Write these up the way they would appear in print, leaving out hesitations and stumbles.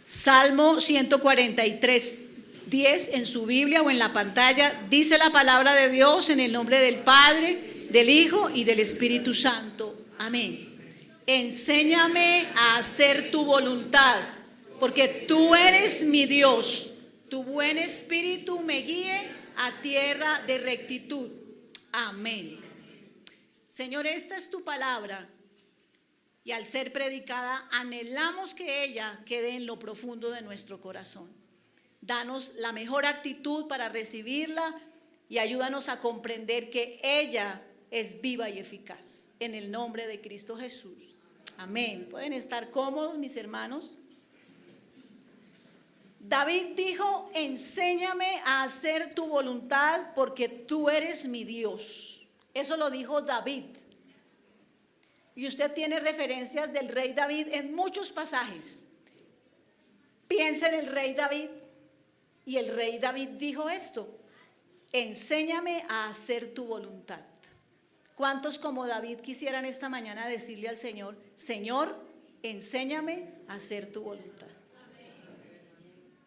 Salmo 143, 10 en su Biblia o en la pantalla, dice la palabra de Dios en el nombre del Padre, del Hijo y del Espíritu Santo. Amén. Enséñame a hacer tu voluntad, porque tú eres mi Dios. Tu buen espíritu me guíe a tierra de rectitud. Amén. Señor, esta es tu palabra. Y al ser predicada, anhelamos que ella quede en lo profundo de nuestro corazón. Danos la mejor actitud para recibirla y ayúdanos a comprender que ella es viva y eficaz. En el nombre de Cristo Jesús. Amén. ¿Pueden estar cómodos, mis hermanos? David dijo: enséñame a hacer tu voluntad porque tú eres mi Dios. Eso lo dijo David. Y usted tiene referencias del rey David en muchos pasajes. Piensa en el rey David. Y el rey David dijo esto: enséñame a hacer tu voluntad. ¿Cuántos como David quisieran esta mañana decirle al Señor: Señor, enséñame a hacer tu voluntad?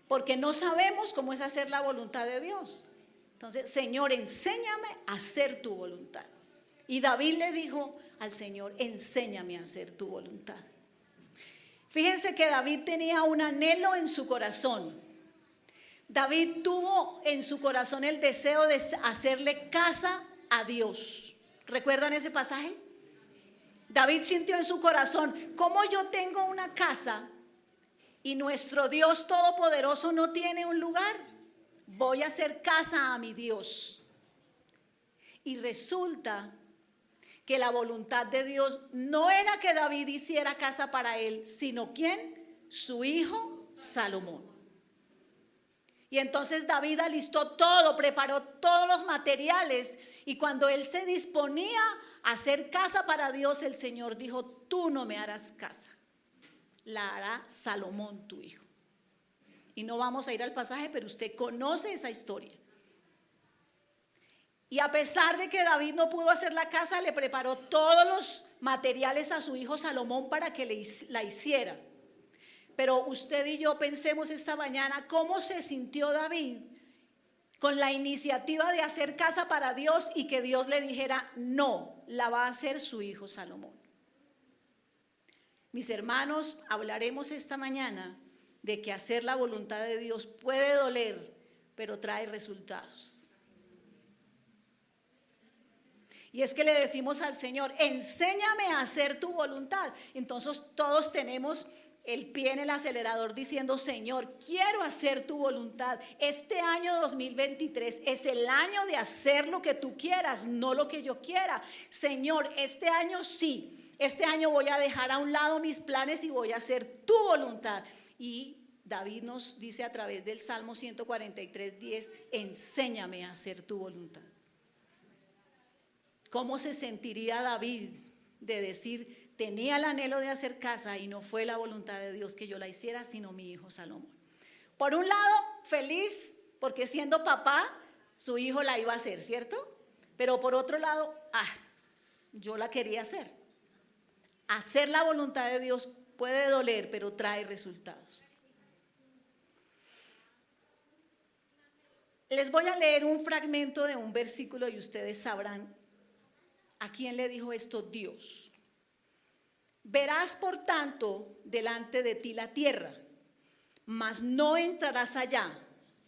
Porque no sabemos cómo es hacer la voluntad de Dios. Entonces, Señor, enséñame a hacer tu voluntad. Y David le dijo al Señor: enséñame a hacer tu voluntad. Fíjense que David tenía un anhelo en su corazón. David tuvo en su corazón el deseo de hacerle casa a Dios. ¿Recuerdan ese pasaje? David sintió en su corazón: ¿cómo yo tengo una casa y nuestro Dios todopoderoso no tiene un lugar? Voy a hacer casa a mi Dios. Y resulta que la voluntad de Dios no era que David hiciera casa para él, sino ¿quién? Su hijo Salomón. Y entonces David alistó todo, preparó todos los materiales, y cuando él se disponía a hacer casa para Dios, el Señor dijo: tú no me harás casa, la hará Salomón tu hijo. Y no vamos a ir al pasaje, pero usted conoce esa historia. Y a pesar de que David no pudo hacer la casa, le preparó todos los materiales a su hijo Salomón para que la hiciera. Pero usted y yo pensemos esta mañana cómo se sintió David con la iniciativa de hacer casa para Dios y que Dios le dijera: no, la va a hacer su hijo Salomón. Mis hermanos, hablaremos esta mañana de que hacer la voluntad de Dios puede doler, pero trae resultados. Y es que le decimos al Señor: enséñame a hacer tu voluntad. Entonces todos tenemos el pie en el acelerador diciendo: Señor, quiero hacer tu voluntad. Este año 2023 es el año de hacer lo que tú quieras, no lo que yo quiera. Señor, este año sí, este año voy a dejar a un lado mis planes y voy a hacer tu voluntad. Y David nos dice a través del Salmo 143, 10: enséñame a hacer tu voluntad. ¿Cómo se sentiría David de decir: tenía el anhelo de hacer casa y no fue la voluntad de Dios que yo la hiciera, sino mi hijo Salomón? Por un lado, feliz porque siendo papá, su hijo la iba a hacer, ¿cierto? Pero por otro lado, yo la quería hacer. Hacer la voluntad de Dios puede doler, pero trae resultados. Les voy a leer un fragmento de un versículo y ustedes sabrán a quién le dijo esto Dios. Verás por tanto delante de ti la tierra, mas no entrarás allá,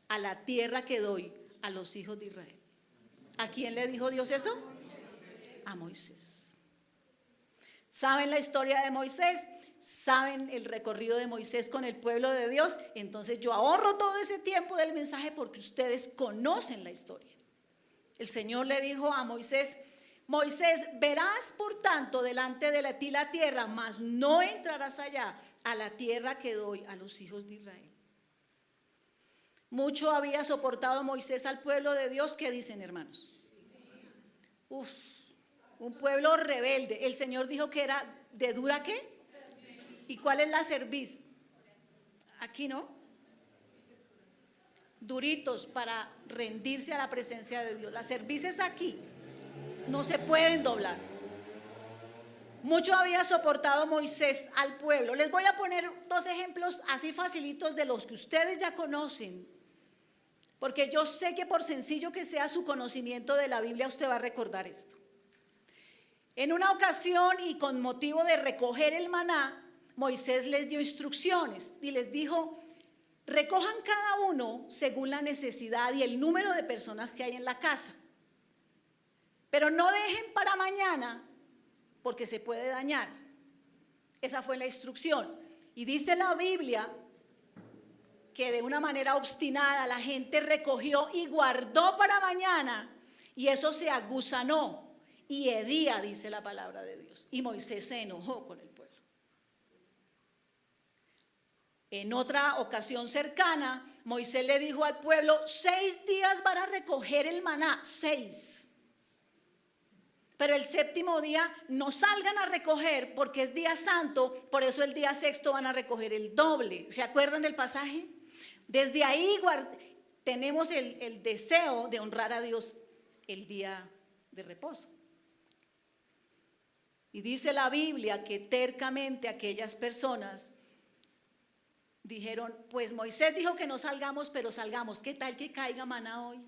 a la tierra que doy a los hijos de Israel. ¿A quién le dijo Dios eso? A Moisés. ¿Saben la historia de Moisés? ¿Saben el recorrido de Moisés con el pueblo de Dios? Entonces yo ahorro todo ese tiempo del mensaje porque ustedes conocen la historia. El Señor le dijo a Moisés: Moisés, verás por tanto delante de ti la tierra, mas no entrarás allá, a la tierra que doy a los hijos de Israel. Mucho había soportado Moisés al pueblo de Dios. ¿Qué dicen, hermanos? Un pueblo rebelde. El Señor dijo que era de dura ¿qué? ¿Y cuál es la cerviz? Aquí no. Duritos para rendirse a la presencia de Dios. La cerviz es aquí. No se pueden doblar. Mucho había soportado Moisés al pueblo. Les voy a poner dos ejemplos así facilitos de los que ustedes ya conocen, porque yo sé que por sencillo que sea su conocimiento de la Biblia, usted va a recordar esto. En una ocasión y con motivo de recoger el maná, Moisés les dio instrucciones y les dijo: recojan cada uno según la necesidad y el número de personas que hay en la casa, pero no dejen para mañana porque se puede dañar. Esa fue la instrucción. Y dice la Biblia que de una manera obstinada la gente recogió y guardó para mañana, y eso se agusanó y hedía, dice la palabra de Dios. Y Moisés se enojó con el pueblo. En otra ocasión cercana, Moisés le dijo al pueblo: 6 días van a recoger el maná, 6. Pero el séptimo día no salgan a recoger porque es día santo, por eso el día sexto van a recoger el doble. ¿Se acuerdan del pasaje? Desde ahí tenemos el deseo de honrar a Dios el día de reposo. Y dice la Biblia que tercamente aquellas personas dijeron: pues Moisés dijo que no salgamos, pero salgamos. ¿Qué tal que caiga maná hoy?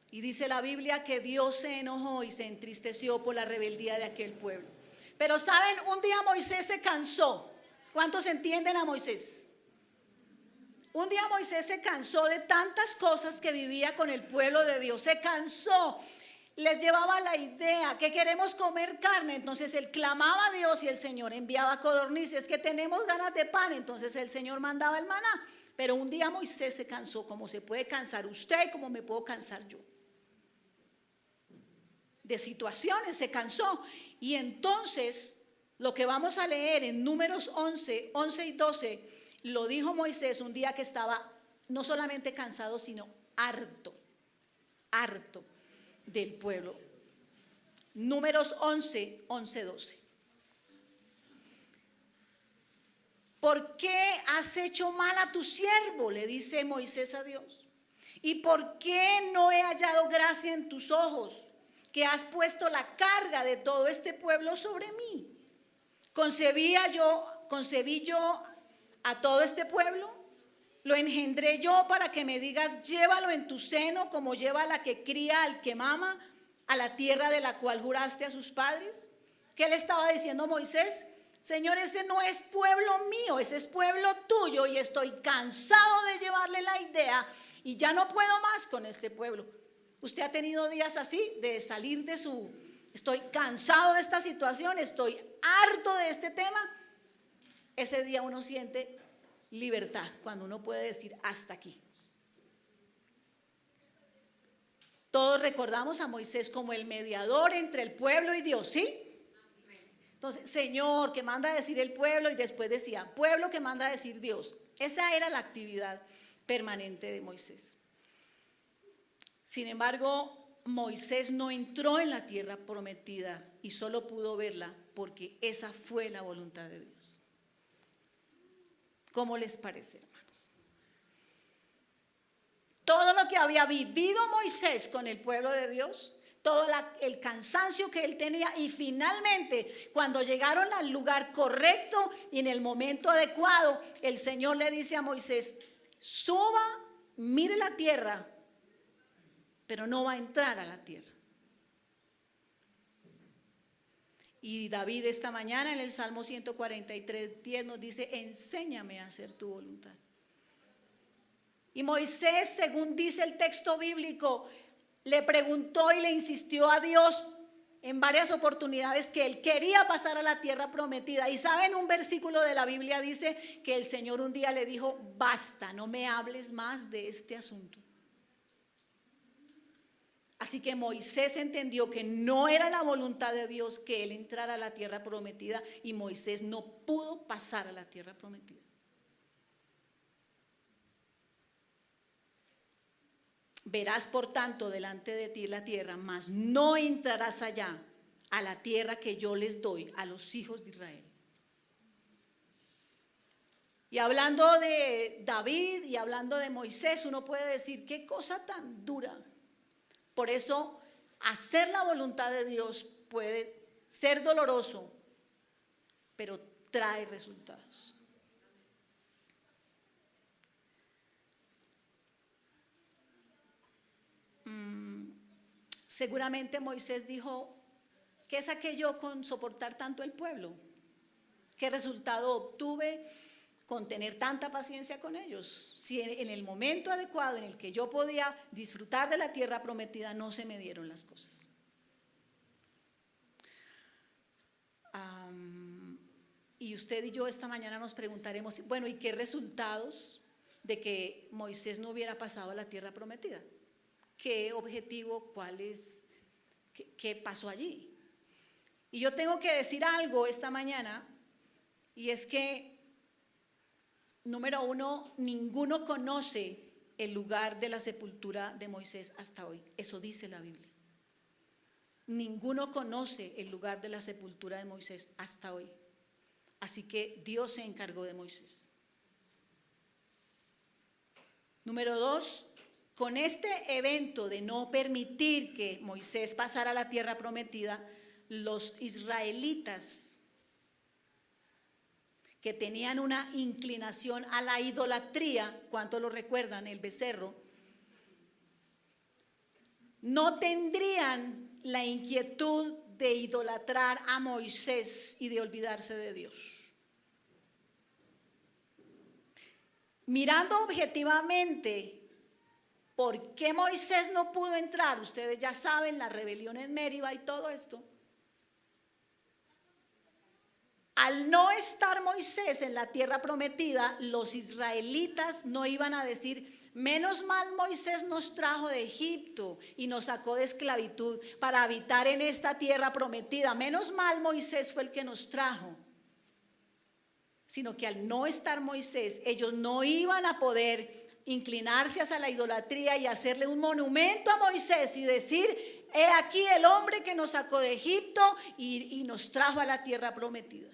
Y dice la Biblia que Dios se enojó y se entristeció por la rebeldía de aquel pueblo. Pero saben, un día Moisés se cansó. ¿Cuántos entienden a Moisés? Un día Moisés se cansó de tantas cosas que vivía con el pueblo de Dios. Se cansó. Les llevaba la idea que queremos comer carne. Entonces él clamaba a Dios y el Señor enviaba codornices. Que tenemos ganas de pan. Entonces el Señor mandaba el maná. Pero un día Moisés se cansó, como se puede cansar usted, como me puedo cansar yo. De situaciones se cansó. Y entonces lo que vamos a leer en Números 11 y 12, lo dijo Moisés un día que estaba no solamente cansado, sino harto del pueblo. Números 11, 12. ¿Por qué has hecho mal a tu siervo?, le dice Moisés a Dios. ¿Y por qué no he hallado gracia en tus ojos, que has puesto la carga de todo este pueblo sobre mí? ¿Concebí yo a todo este pueblo? ¿Lo engendré yo para que me digas: llévalo en tu seno, como lleva la que cría al que mama, a la tierra de la cual juraste a sus padres? ¿Qué le estaba diciendo Moisés? Señor, ese no es pueblo mío, ese es pueblo tuyo, y estoy cansado de llevarle la idea y ya no puedo más con este pueblo. ¿Usted ha tenido días así, de salir de estoy cansado de esta situación, estoy harto de este tema? Ese día uno siente libertad, cuando uno puede decir: hasta aquí. Todos recordamos a Moisés como el mediador entre el pueblo y Dios, ¿sí? Entonces, Señor, que manda a decir el pueblo, y después decía: pueblo que manda a decir Dios. Esa era la actividad permanente de Moisés. Sin embargo, Moisés no entró en la tierra prometida y solo pudo verla porque esa fue la voluntad de Dios. ¿Cómo les parece, hermanos? Todo lo que había vivido Moisés con el pueblo de Dios, todo el cansancio que él tenía, y finalmente cuando llegaron al lugar correcto y en el momento adecuado, el Señor le dice a Moisés: suba, mire la tierra, pero no va a entrar a la tierra. Y David esta mañana en el Salmo 143:10 nos dice: enséñame a hacer tu voluntad. Y Moisés, según dice el texto bíblico, le preguntó y le insistió a Dios en varias oportunidades que él quería pasar a la tierra prometida. Y saben, un versículo de la Biblia dice que el Señor un día le dijo: basta, no me hables más de este asunto. Así que Moisés entendió que no era la voluntad de Dios que él entrara a la tierra prometida, y Moisés no pudo pasar a la tierra prometida. Verás por tanto delante de ti la tierra, mas no entrarás allá, a la tierra que yo les doy a los hijos de Israel. Y hablando de David y hablando de Moisés, uno puede decir: qué cosa tan dura. Por eso, hacer la voluntad de Dios puede ser doloroso, pero trae resultados. Seguramente Moisés dijo, ¿qué saqué yo con soportar tanto el pueblo? ¿Qué resultado obtuve con tener tanta paciencia con ellos? Si en el momento adecuado en el que yo podía disfrutar de la tierra prometida no se me dieron las cosas. Y usted y yo esta mañana nos preguntaremos, bueno, ¿y qué resultados de que Moisés no hubiera pasado a la tierra prometida? ¿Qué objetivo, cuál es, qué pasó allí? Y yo tengo que decir algo esta mañana, y es que, número uno, ninguno conoce el lugar de la sepultura de Moisés hasta hoy. Eso dice la Biblia. Ninguno conoce el lugar de la sepultura de Moisés hasta hoy. Así que Dios se encargó de Moisés. Número dos, con este evento de no permitir que Moisés pasara a la tierra prometida, los israelitas que tenían una inclinación a la idolatría, ¿cuántos lo recuerdan? El becerro, no tendrían la inquietud de idolatrar a Moisés y de olvidarse de Dios. Mirando objetivamente, ¿por qué Moisés no pudo entrar? Ustedes ya saben, la rebelión en Meriba y todo esto. Al no estar Moisés en la tierra prometida, los israelitas no iban a decir, menos mal Moisés nos trajo de Egipto y nos sacó de esclavitud para habitar en esta tierra prometida. Menos mal Moisés fue el que nos trajo. Sino que al no estar Moisés, ellos no iban a poder inclinarse hacia la idolatría y hacerle un monumento a Moisés y decir, he aquí el hombre que nos sacó de Egipto y nos trajo a la tierra prometida.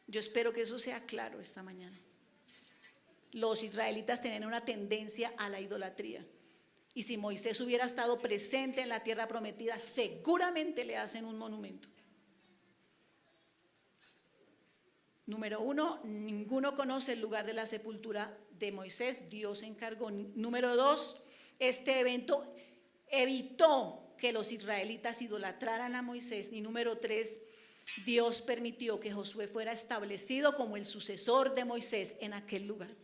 Yo espero que eso sea claro esta mañana. Los israelitas tenían una tendencia a la idolatría. Y si Moisés hubiera estado presente en la tierra prometida, seguramente le hacen un monumento. Número uno, ninguno conoce el lugar de la sepultura de Moisés, Dios se encargó. Número dos, este evento evitó que los israelitas idolatraran a Moisés. Y número tres, Dios permitió que Josué fuera establecido como el sucesor de Moisés en aquel lugar.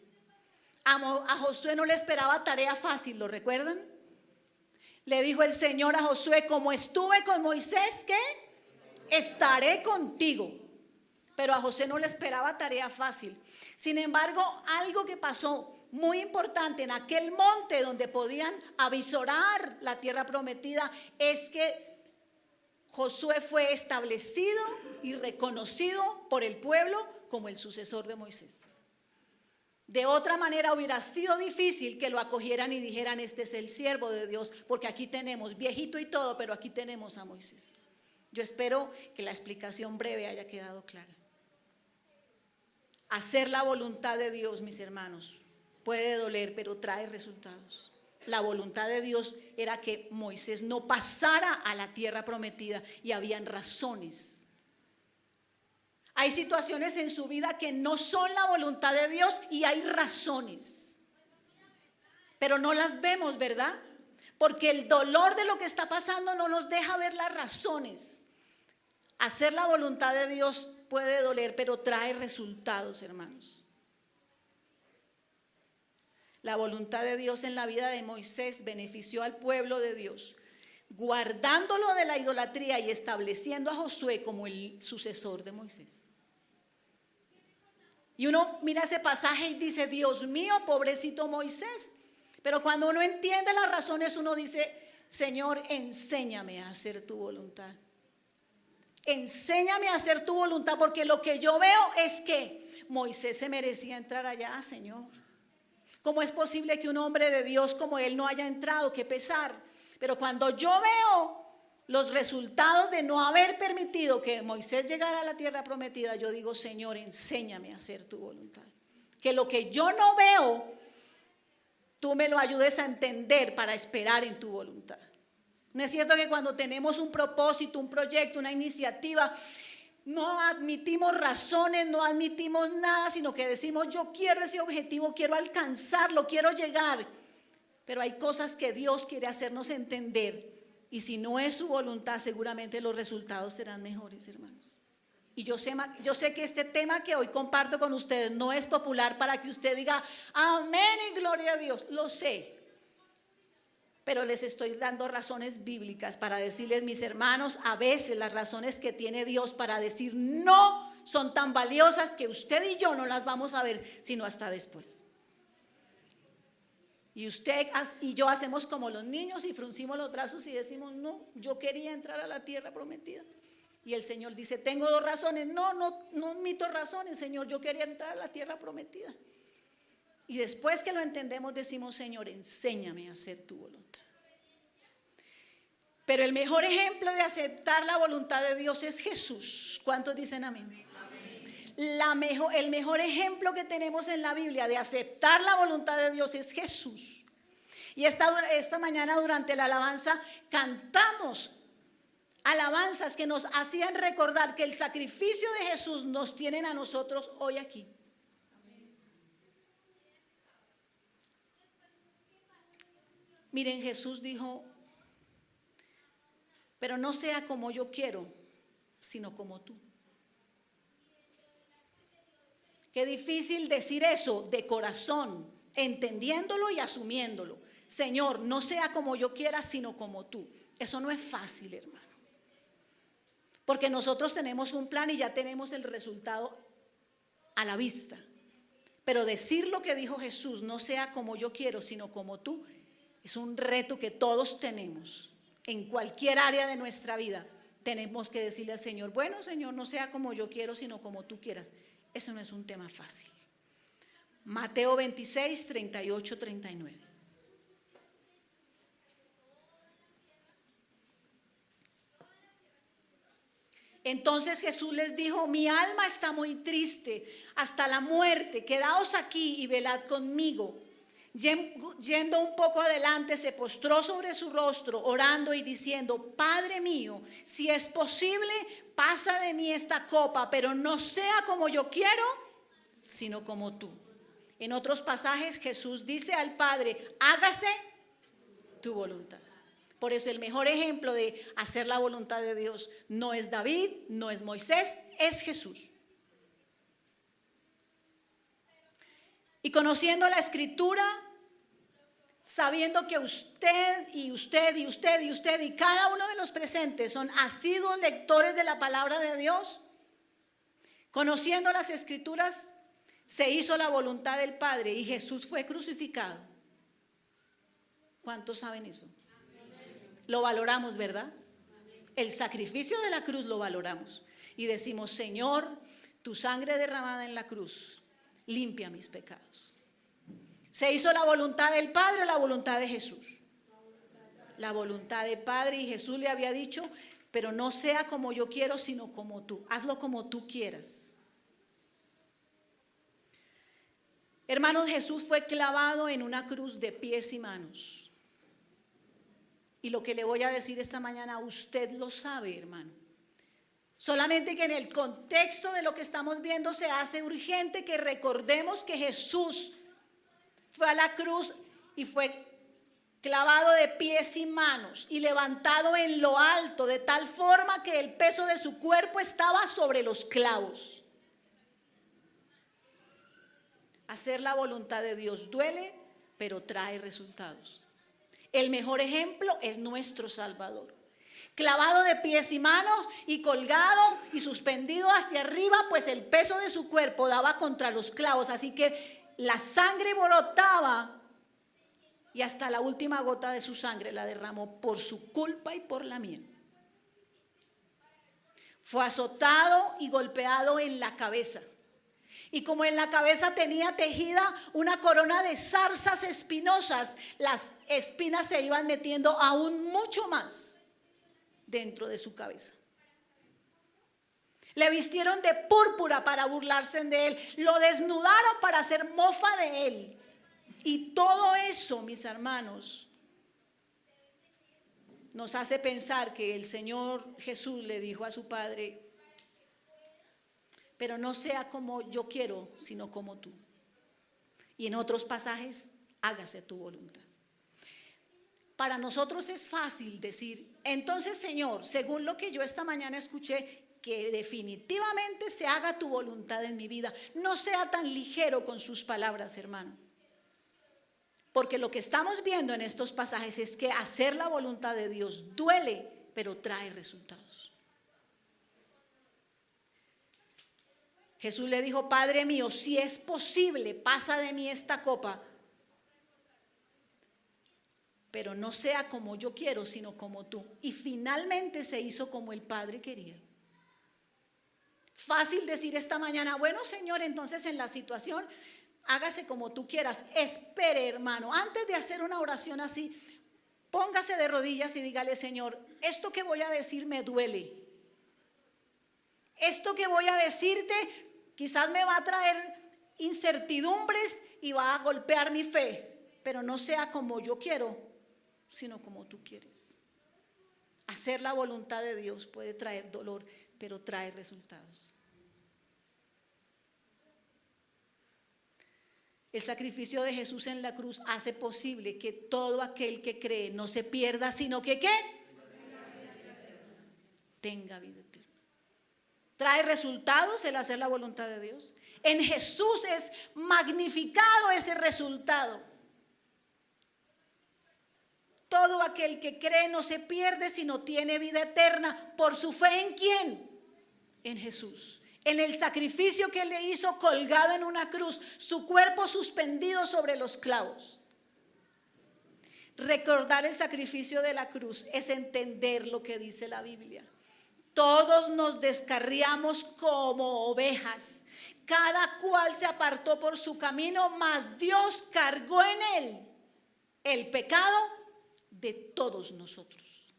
A Josué no le esperaba tarea fácil, ¿lo recuerdan? Le dijo el Señor a Josué, como estuve con Moisés, ¿qué? Estaré contigo. Pero a Josué no le esperaba tarea fácil. Sin embargo, algo que pasó muy importante en aquel monte donde podían avisorar la tierra prometida es que Josué fue establecido y reconocido por el pueblo como el sucesor de Moisés. De otra manera hubiera sido difícil que lo acogieran y dijeran, este es el siervo de Dios, porque aquí tenemos, viejito y todo, pero aquí tenemos a Moisés. Yo espero que la explicación breve haya quedado clara. Hacer la voluntad de Dios, mis hermanos, puede doler, pero trae resultados. La voluntad de Dios era que Moisés no pasara a la tierra prometida y habían razones. Hay situaciones en su vida que no son la voluntad de Dios y hay razones. Pero no las vemos, ¿verdad? Porque el dolor de lo que está pasando no nos deja ver las razones. Hacer la voluntad de Dios puede doler, pero trae resultados, hermanos. La voluntad de Dios en la vida de Moisés benefició al pueblo de Dios, guardándolo de la idolatría y estableciendo a Josué como el sucesor de Moisés. Y uno mira ese pasaje y dice, Dios mío, pobrecito Moisés. Pero cuando uno entiende las razones, uno dice, Señor, enséñame a hacer tu voluntad. Enséñame a hacer tu voluntad, porque lo que yo veo es que Moisés se merecía entrar allá, Señor. ¿Cómo es posible que un hombre de Dios como él no haya entrado? Qué pesar. Pero cuando yo veo los resultados de no haber permitido que Moisés llegara a la tierra prometida, yo digo, Señor, enséñame a hacer tu voluntad. Que lo que yo no veo, tú me lo ayudes a entender para esperar en tu voluntad. ¿No es cierto que cuando tenemos un propósito, un proyecto, una iniciativa, no admitimos razones, no admitimos nada, sino que decimos yo quiero ese objetivo, quiero alcanzarlo, quiero llegar? Pero hay cosas que Dios quiere hacernos entender, y si no es su voluntad, seguramente los resultados serán mejores, hermanos. Y yo sé que este tema que hoy comparto con ustedes no es popular para que usted diga amén y gloria a Dios, lo sé. Pero les estoy dando razones bíblicas para decirles, mis hermanos, a veces las razones que tiene Dios para decir no son tan valiosas que usted y yo no las vamos a ver sino hasta después. Y usted y yo hacemos como los niños y fruncimos los brazos y decimos, no, yo quería entrar a la tierra prometida. Y el Señor dice, tengo dos razones. No admito razones, Señor, yo quería entrar a la tierra prometida. Y después que lo entendemos decimos, Señor, enséñame a hacer tu voluntad. Pero el mejor ejemplo de aceptar la voluntad de Dios es Jesús. ¿Cuántos dicen amén? El mejor ejemplo que tenemos en la Biblia de aceptar la voluntad de Dios es Jesús. Y esta mañana durante la alabanza cantamos alabanzas que nos hacían recordar que el sacrificio de Jesús nos tienen a nosotros hoy aquí. Miren, Jesús dijo, pero no sea como yo quiero, sino como tú. Qué difícil decir eso de corazón, entendiéndolo y asumiéndolo. Señor, no sea como yo quiera, sino como tú. Eso no es fácil, hermano. Porque nosotros tenemos un plan y ya tenemos el resultado a la vista. Pero decir lo que dijo Jesús, no sea como yo quiero, sino como tú, es un reto que todos tenemos. En cualquier área de nuestra vida tenemos que decirle al Señor, bueno, Señor, no sea como yo quiero, sino como tú quieras. Eso no es un tema fácil. Mateo 26, 38, 39. Entonces Jesús les dijo, mi alma está muy triste hasta la muerte, quedaos aquí y velad conmigo. Yendo un poco adelante, se postró sobre su rostro, orando y diciendo, Padre mío, si es posible, pasa de mí esta copa, pero no sea como yo quiero, sino como tú. En otros pasajes Jesús dice al Padre, hágase tu voluntad. Por eso el mejor ejemplo de hacer la voluntad de Dios no es David, no es Moisés, es Jesús. Y conociendo la Escritura, sabiendo que usted y usted y usted y usted y cada uno de los presentes son asiduos lectores de la palabra de Dios, conociendo las Escrituras, se hizo la voluntad del Padre y Jesús fue crucificado. ¿Cuántos saben eso? Lo valoramos, ¿verdad? El sacrificio de la cruz lo valoramos y decimos, Señor, tu sangre derramada en la cruz limpia mis pecados. ¿Se hizo la voluntad del Padre o la voluntad de Jesús? La voluntad del Padre, y Jesús le había dicho, pero no sea como yo quiero, sino como tú. Hazlo como tú quieras. Hermanos, Jesús fue clavado en una cruz de pies y manos. Y lo que le voy a decir esta mañana, usted lo sabe, hermano. Solamente que en el contexto de lo que estamos viendo se hace urgente que recordemos que Jesús fue a la cruz y fue clavado de pies y manos y levantado en lo alto de tal forma que el peso de su cuerpo estaba sobre los clavos. Hacer la voluntad de Dios duele, pero trae resultados. El mejor ejemplo es nuestro Salvador. Clavado de pies y manos y colgado y suspendido hacia arriba, pues el peso de su cuerpo daba contra los clavos, así que la sangre brotaba y hasta la última gota de su sangre la derramó por su culpa y por la mía. Fue azotado y golpeado en la cabeza. Y como en la cabeza tenía tejida una corona de zarzas espinosas, las espinas se iban metiendo aún mucho más dentro de su cabeza. Le vistieron de púrpura para burlarse de él, lo desnudaron para hacer mofa de él. Y todo eso, mis hermanos, nos hace pensar que el Señor Jesús le dijo a su Padre: pero no sea como yo quiero, sino como tú. Y en otros pasajes: hágase tu voluntad. Para nosotros es fácil decir: entonces, Señor, según lo que yo esta mañana escuché, que definitivamente se haga tu voluntad en mi vida. No sea tan ligero con sus palabras, hermano. Porque lo que estamos viendo en estos pasajes es que hacer la voluntad de Dios duele, pero trae resultados. Jesús le dijo: Padre mío, si es posible, pasa de mí esta copa, pero no sea como yo quiero, sino como tú. Y finalmente se hizo como el Padre quería. Fácil decir esta mañana: bueno, Señor, entonces en la situación hágase como tú quieras. Espere, hermano, antes de hacer una oración así, póngase de rodillas y dígale: Señor, esto que voy a decir me duele. Esto que voy a decirte quizás me va a traer incertidumbres y va a golpear mi fe, pero no sea como yo quiero, sino como tú quieres. Hacer la voluntad de Dios puede traer dolor, pero trae resultados. El sacrificio de Jesús en la cruz hace posible que todo aquel que cree no se pierda, sino que ¿qué? Tenga vida eterna. Trae resultados el hacer la voluntad de Dios. En Jesús es magnificado ese resultado. Todo aquel que cree no se pierde, sino tiene vida eterna por su fe. ¿En quién? En Jesús. En el sacrificio que le hizo colgado en una cruz, su cuerpo suspendido sobre los clavos. Recordar el sacrificio de la cruz es entender lo que dice la Biblia. Todos nos descarriamos como ovejas, cada cual se apartó por su camino, mas Dios cargó en él el pecado de todos nosotros.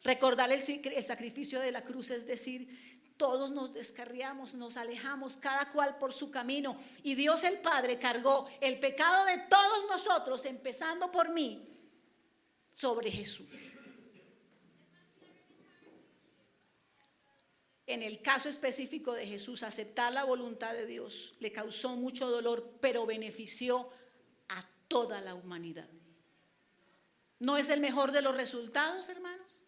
Recordar el sacrificio de la cruz es decir: todos nos descarriamos, nos alejamos, cada cual por su camino, y Dios el Padre cargó el pecado de todos nosotros, empezando por mí, sobre Jesús. En el caso específico de Jesús, aceptar la voluntad de Dios le causó mucho dolor, pero benefició a toda la humanidad. ¿No es el mejor de los resultados, hermanos?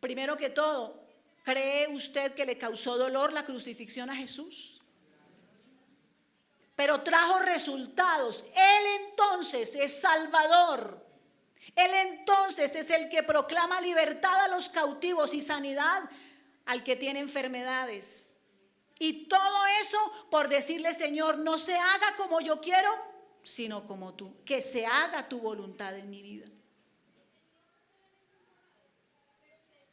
Primero que todo, ¿cree usted que le causó dolor la crucifixión a Jesús? Pero trajo resultados. Él entonces es Salvador. Él entonces es el que proclama libertad a los cautivos y sanidad al que tiene enfermedades. Y todo eso por decirle: Señor, no se haga como yo quiero, sino como tú. Que se haga tu voluntad en mi vida.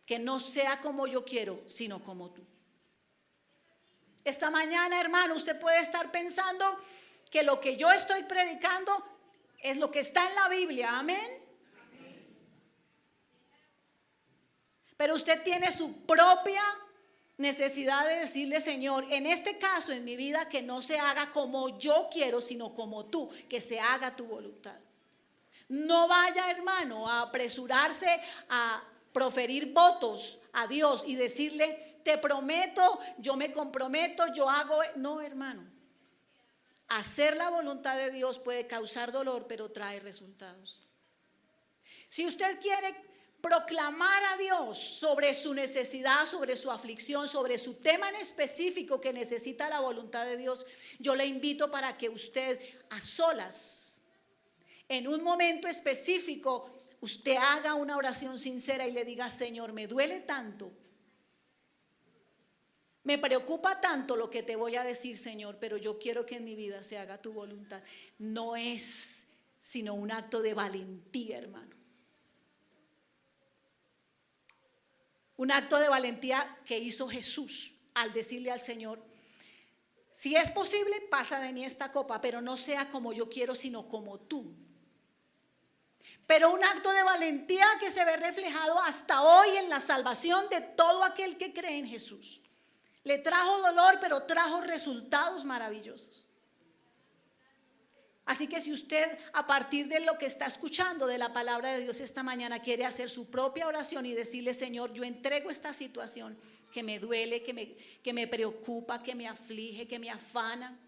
Que no sea como yo quiero, sino como tú. Esta mañana, hermano, usted puede estar pensando que lo que yo estoy predicando es lo que está en la Biblia. Amén. Pero usted tiene su propia necesidad de decirle: Señor, en este caso en mi vida, que no se haga como yo quiero, sino como tú, que se haga tu voluntad. No vaya, hermano, a apresurarse a proferir votos a Dios y decirle: te prometo, yo me comprometo, yo hago. No, hermano. Hacer la voluntad de Dios puede causar dolor, pero trae resultados. Si usted quiere proclamar a Dios sobre su necesidad, sobre su aflicción, sobre su tema en específico que necesita la voluntad de Dios, yo le invito para que usted a solas, en un momento específico, usted haga una oración sincera y le diga: Señor, me duele tanto, me preocupa tanto lo que te voy a decir, Señor, pero yo quiero que en mi vida se haga tu voluntad. No es sino un acto de valentía, hermano. Un acto de valentía que hizo Jesús al decirle al Señor: si es posible, pasa de mí esta copa, pero no sea como yo quiero, sino como tú. Pero un acto de valentía que se ve reflejado hasta hoy en la salvación de todo aquel que cree en Jesús. Le trajo dolor, pero trajo resultados maravillosos. Así que si usted, a partir de lo que está escuchando de la palabra de Dios esta mañana, quiere hacer su propia oración y decirle: Señor, yo entrego esta situación que me duele, que me preocupa, que me aflige, que me afana,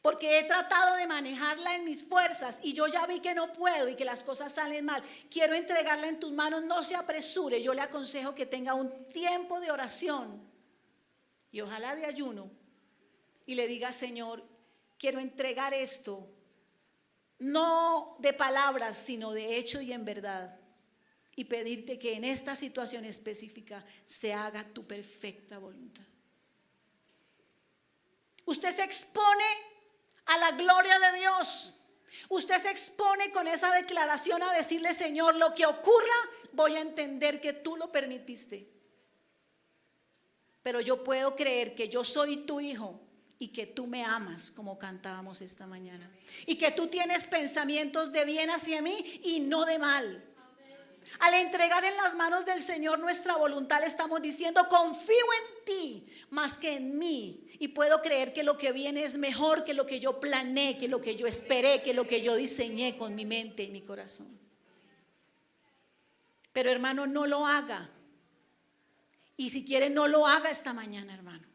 porque he tratado de manejarla en mis fuerzas y yo ya vi que no puedo y que las cosas salen mal. Quiero entregarla en tus manos, no se apresure. Yo le aconsejo que tenga un tiempo de oración y ojalá de ayuno, y le diga: Señor, quiero entregar esto, no de palabras, sino de hecho y en verdad, y pedirte que en esta situación específica se haga tu perfecta voluntad. Usted se expone a la gloria de Dios. Usted se expone con esa declaración a decirle: Señor, lo que ocurra, voy a entender que tú lo permitiste, pero yo puedo creer que yo soy tu hijo y que tú me amas, como cantábamos esta mañana, y que tú tienes pensamientos de bien hacia mí y no de mal. Al entregar en las manos del Señor nuestra voluntad, le estamos diciendo: confío en ti más que en mí, y puedo creer que lo que viene es mejor que lo que yo planeé, que lo que yo esperé, que lo que yo diseñé con mi mente y mi corazón. Pero hermano, no lo haga. Y si quiere, no lo haga esta mañana, hermano,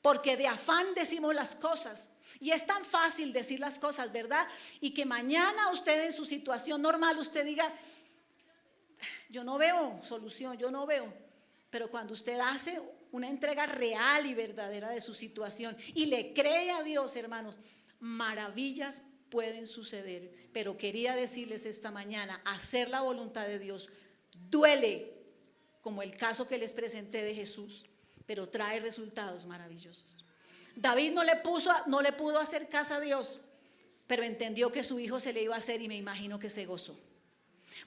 porque de afán decimos las cosas. Y es tan fácil decir las cosas, ¿verdad? Y que mañana usted, en su situación normal, usted diga: yo no veo solución, yo no veo. Pero cuando usted hace una entrega real y verdadera de su situación y le cree a Dios, hermanos, maravillas pueden suceder. Pero quería decirles esta mañana: hacer la voluntad de Dios duele, como el caso que les presenté de Jesús, pero trae resultados maravillosos. David no le pudo hacer caso a Dios, pero entendió que su hijo se le iba a hacer, y me imagino que se gozó.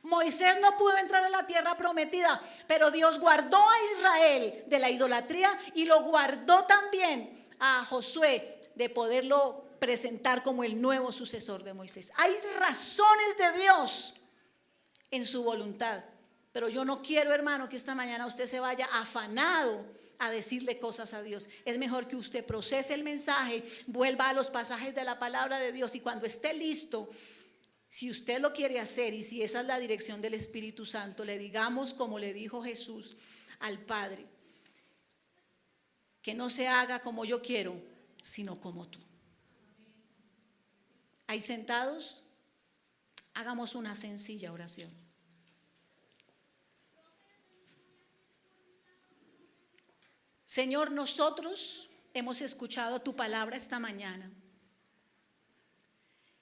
Moisés no pudo entrar a la tierra prometida, pero Dios guardó a Israel de la idolatría y lo guardó también a Josué de poderlo presentar como el nuevo sucesor de Moisés. Hay razones de Dios en su voluntad, pero yo no quiero, hermano, que esta mañana usted se vaya afanado a decirle cosas a Dios. Es mejor que usted procese el mensaje, vuelva a los pasajes de la palabra de Dios, y cuando esté listo, si usted lo quiere hacer y si esa es la dirección del Espíritu Santo, le digamos como le dijo Jesús al Padre: que no se haga como yo quiero, sino como tú. Ahí sentados, hagamos una sencilla oración. Señor, nosotros hemos escuchado tu palabra esta mañana,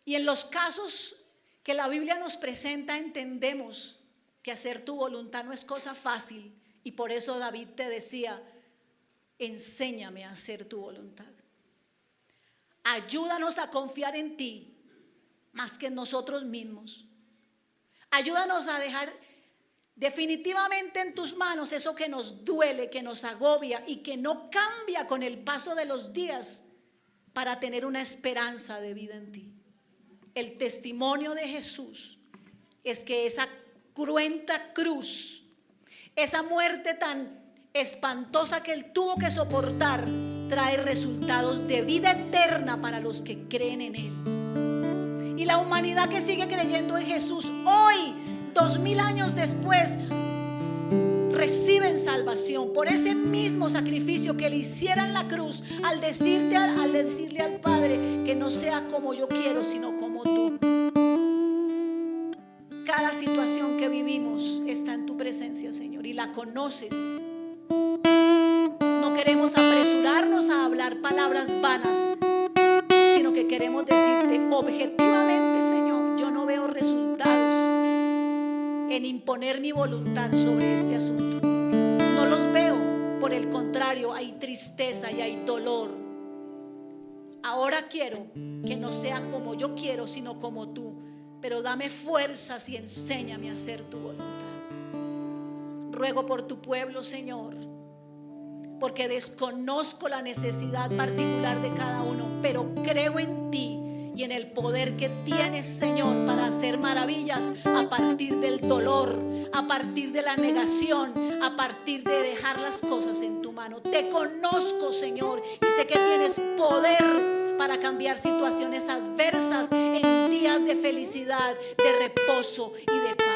y en los casos que la Biblia nos presenta entendemos que hacer tu voluntad no es cosa fácil, y por eso David te decía: enséñame a hacer tu voluntad. Ayúdanos a confiar en ti más que en nosotros mismos. Ayúdanos a dejar definitivamente en tus manos eso que nos duele, que nos agobia y que no cambia con el paso de los días, para tener una esperanza de vida en ti. El testimonio de Jesús es que esa cruenta cruz, esa muerte tan espantosa que Él tuvo que soportar, trae resultados de vida eterna para los que creen en Él. Y la humanidad que sigue creyendo en Jesús hoy, 2000 años después, reciben salvación por ese mismo sacrificio que le hiciera en la cruz, al decirle al Padre: que no sea como yo quiero, sino como tú. Cada situación que vivimos está en tu presencia, Señor, y la conoces. No queremos apresurarnos a hablar palabras vanas, sino que queremos decirte objetivamente: Señor, yo no veo resultados en imponer mi voluntad sobre este asunto. No los veo, por el contrario, hay tristeza y hay dolor. Ahora quiero que no sea como yo quiero, sino como tú, pero dame fuerzas y enséñame a hacer tu voluntad. Ruego por tu pueblo, Señor, porque desconozco la necesidad particular de cada uno, pero creo en ti y en el poder que tienes, Señor, para hacer maravillas a partir del dolor, a partir de la negación, a partir de dejar las cosas en tu mano. Te conozco, Señor, y sé que tienes poder para cambiar situaciones adversas en días de felicidad, de reposo y de paz.